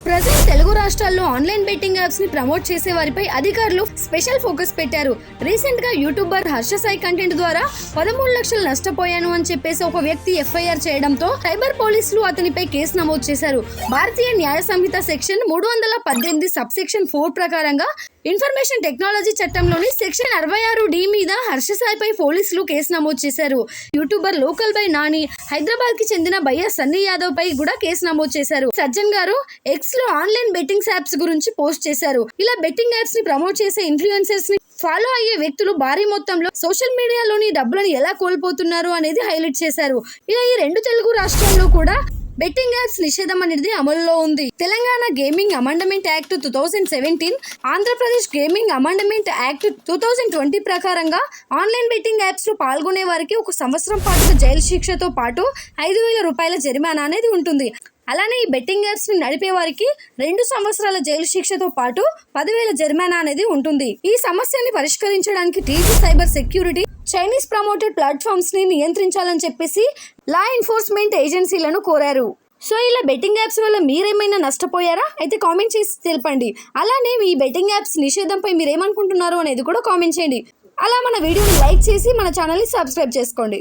Present Telugu రాష్ట్రాల్లో online betting apps ని promote చేసే వారిపై అధికారులు స్పెషల్ ఫోకస్ పెట్టారు. రీసెంట్ గా యూట్యూబర్ హర్ష సాయి కంటెంట్ ద్వారా 13 లక్షలు నష్టపోయాను అని చెప్పేసి ఒక వ్యక్తి ఎఫ్ఐఆర్ చేయడంతో సైబర్ పోలీసులు అతనిపై కేసు నమోదు చేశారు. భారతీయ న్యాయ సంహిత సెక్షన్ 318 సబ్ సెక్షన్ 4 ప్రకారంగా ఇన్ఫర్మేషన్ టెక్నాలజీ చట్టంలోని సెక్షన్ 66D మీద హర్ష సాయిపై పోలీసులు కేసు నమోదు చేశారు. YouTuber local by Nani, Hyderabad కి చెందిన భయ్య సన్నీ యాదవ్ పై కూడా కేసు నమోదు చేశారు. సజ్జన్ గారు ఎక్స్ లో ఆన్లైన్ బెట్టింగ్ యాప్స్ గురించి పోస్ట్ చేశారు. ఇలా బెట్టింగ్ యాప్స్ ని ప్రమోట్ చేసే ఇన్ఫ్లుయెన్సర్స్ ని ఫాలో అయ్యే వ్యక్తులు భారీ మొత్తంలో సోషల్ మీడియాలోని డబ్బులను ఎలా కోల్పోతున్నారు అనేది హైలైట్ చేశారు. ఇలా ఈ రెండు తెలుగు రాష్ట్రాల్లో కూడా బెట్టింగ్ యాప్స్ నిషేధం అనేది అమలులో ఉంది. Telangana gaming amendment act 2017, Andhra Pradesh gaming amendment act 2020 ప్రకారంగా ఆన్లైన్ బెట్టింగ్ యాప్స్ లో పాల్గొనే వారికి 1 సంవత్సరం పాటు జైలు శిక్షతో పాటు 5,000 రూపాయల జరిమానా అనేది ఉంటుంది. అలానే ఈ బెట్టింగ్ యాప్స్ ని నడిపే వారికి 2 సంవత్సరాల జైలు శిక్షతో పాటు 10,000 జరిమానా అనేది ఉంటుంది. ఈ సమస్యని పరిష్కరించడానికి TG cyber security Chinese promoted platforms ని నియంత్రించాలని చెప్పేసి లా ఎన్ఫోర్స్మెంట్ ఏజెన్సీలను కోరారు. సో ఇలా బెట్టింగ్ యాప్స్ వల్ల మీరేమైనా నష్టపోయారా? అయితే కామెంట్ చేసి తెలపండి. అలానే మీ బెట్టింగ్ యాప్స్ నిషేధంపై మీరేమనుకుంటున్నారు అనేది కూడా కామెంట్ చేయండి. అలా మన వీడియోని లైక్ చేసి మన ఛానల్ని సబ్స్క్రైబ్ చేసుకోండి.